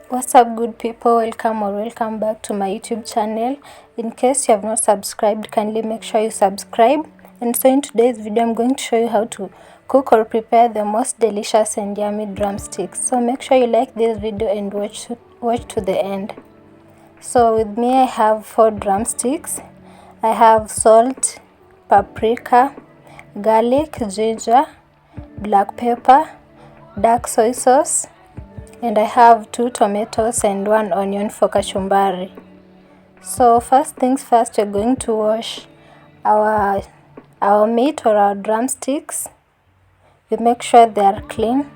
What's up, good people? Welcome back to my YouTube channel. In case you have not subscribed, kindly make sure you subscribe. And so in today's video, I'm going to show you how to cook or prepare the most delicious and yummy drumsticks. So make sure you like this video and watch to the end. So with me, I have 4 drumsticks. I have salt, paprika, garlic, ginger, black pepper, dark soy sauce, and I have 2 tomatoes and 1 onion for kachumbari. So first things first, we're going to wash our meat or our drumsticks. We make sure they are clean.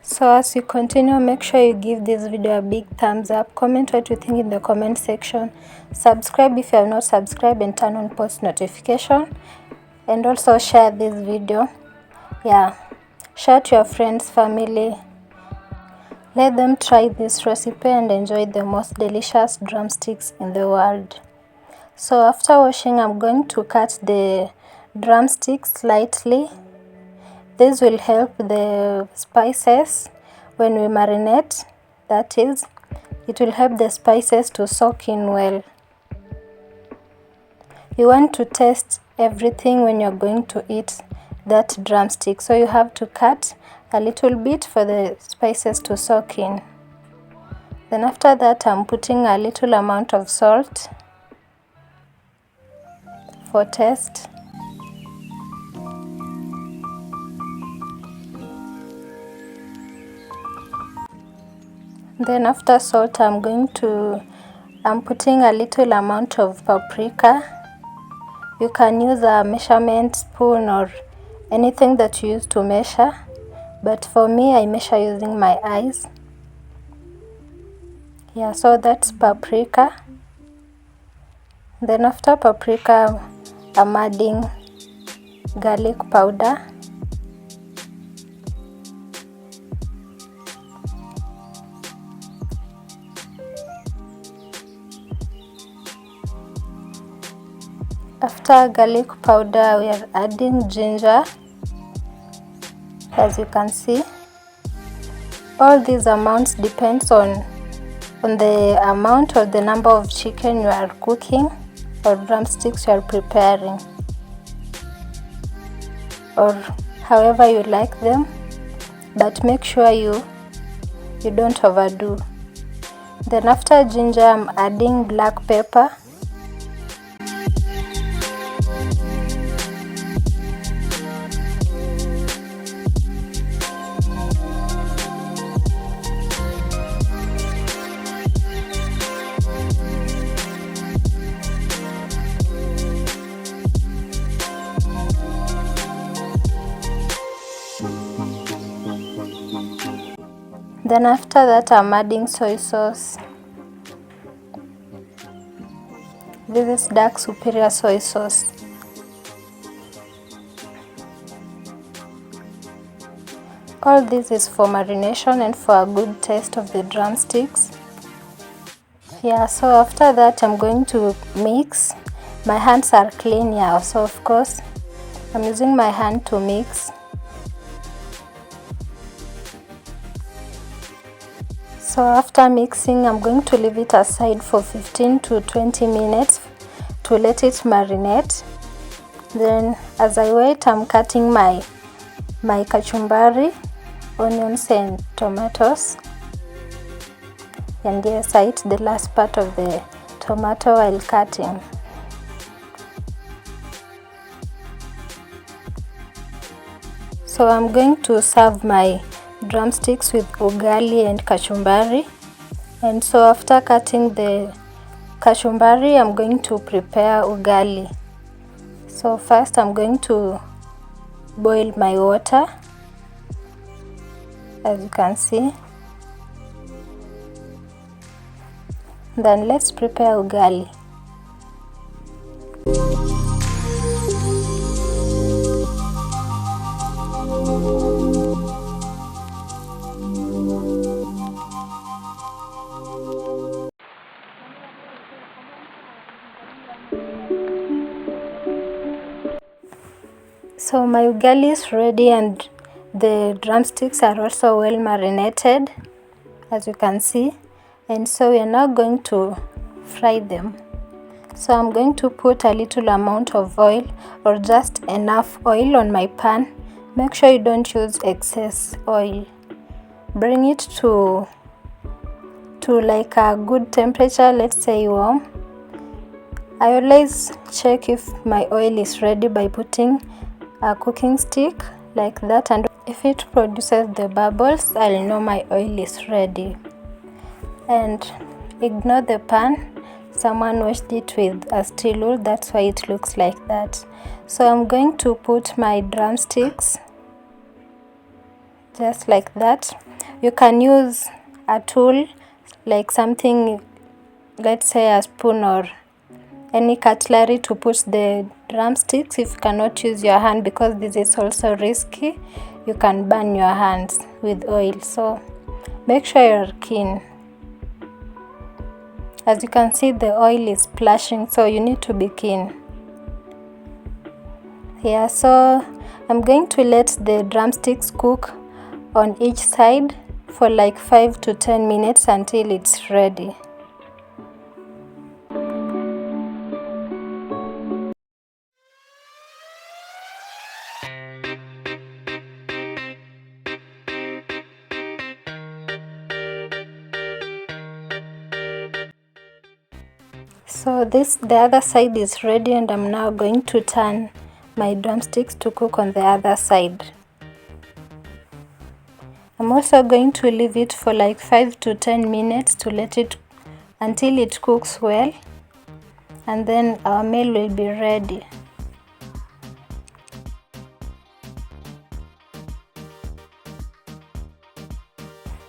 So as you continue, make sure you give this video a big thumbs up. Comment what you think in the comment section. Subscribe if you have not subscribed and turn on post notification. And also share this video. Share to your friends, family. Let them try this recipe and enjoy the most delicious drumsticks in the world. So after washing, I'm going to cut the drumsticks slightly. This will help the spices when we marinate. That is, it will help the spices to soak in well. You want to taste everything when you're going to eat that drumstick, so you have to cut a little bit for the spices to soak in. Then after that, I'm putting a little amount of salt for taste. Then after salt, I'm putting a little amount of paprika. You can use a measurement spoon or anything that you use to measure, but for me, I measure using my eyes. So that's paprika. Then after paprika, I'm adding garlic powder. After garlic powder, we are adding ginger, as you can see. All these amounts depends on the amount or the number of chicken you are cooking or drumsticks you are preparing, or however you like them, but make sure you don't overdo. Then after ginger, I'm adding black pepper. Then after that, I'm adding soy sauce. This is dark superior soy sauce. All this is for marination and for a good taste of the drumsticks. So after that, I'm going to mix. My hands are clean, so of course I'm using my hand to mix. So after mixing, I'm going to leave it aside for 15 to 20 minutes to let it marinate. Then as I wait, I'm cutting my kachumbari, onions and tomatoes. And yes, I eat the last part of the tomato while cutting. So I'm going to serve my drumsticks with ugali and kachumbari. And so after cutting the kachumbari, I'm going to prepare ugali. So first, I'm going to boil my water, as you can see. Then let's prepare ugali. So my ugali is ready, and The drumsticks are also well marinated, as you can see, and so we are now going to fry them. So I'm going to put a little amount of oil, or just enough oil, on my pan. Make sure you don't use excess oil. Bring it to like a good temperature, let's say warm. I always check if my oil is ready by putting a cooking stick like that, and if it produces the bubbles, I'll know my oil is ready. And ignore the pan, someone washed it with a steel wool, that's why it looks like that. So I'm going to put my drumsticks just like that. You can use a tool, like something, let's say a spoon or any cutlery, to put the drumsticks. If you cannot use your hand, because this is also risky, you can burn your hands with oil, so make sure you're keen. As you can see, the oil is splashing, so you need to be keen. Yeah, so I'm going to let the drumsticks cook on each side for like 5 to 10 minutes until it's ready. So the other side is ready, and I'm now going to turn my drumsticks to cook on the other side. I'm also going to leave it for like 5 to 10 minutes to let it until it cooks well, and then our meal will be ready.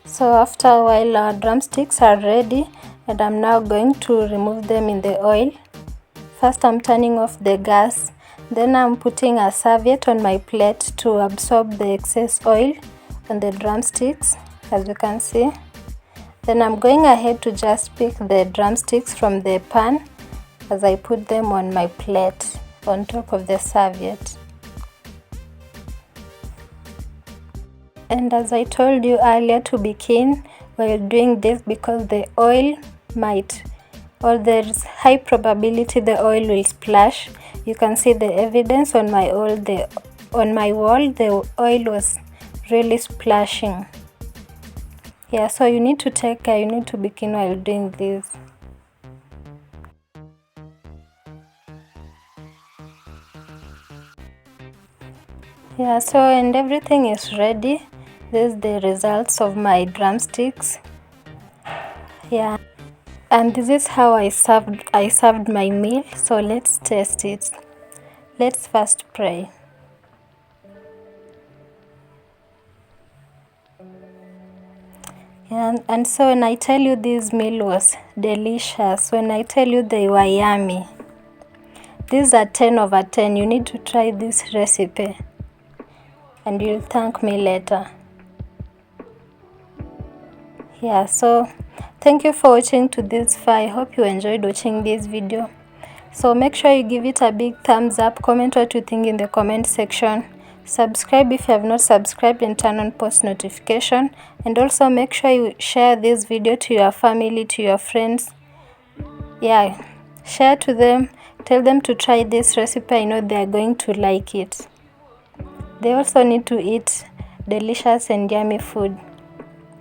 So after a while, our drumsticks are ready, and I'm now going to remove them in the oil. First, I'm turning off the gas, then I'm putting a serviette on my plate to absorb the excess oil on the drumsticks, as you can see. Then I'm going ahead to just pick the drumsticks from the pan as I put them on my plate on top of the serviette. And as I told you earlier, to be keen while doing this, because the oil might, or there's high probability the oil will splash. You can see the evidence on my wall, the oil was really splashing. Yeah, so you need to take care, you need to be keen while doing this. Yeah, so and everything is ready. This is the results of my drumsticks. Yeah, and this is how I served my meal. So let's taste it. Let's first pray. Yeah, and so when I tell you this meal was delicious, when I tell you they were yummy, these are 10 over 10. You need to try this recipe and you'll thank me later. Yeah, so thank you for watching to this far. I hope you enjoyed watching this video. So make sure you give it a big thumbs up, comment what you think in the comment section, subscribe if you have not subscribed, and turn on post notification. And also make sure you share this video to your family, to your friends. Yeah, share to them, tell them to try this recipe. I know they are going to like it. They also need to eat delicious and yummy food.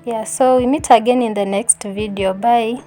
Yeah, so we meet again in the next video. Bye.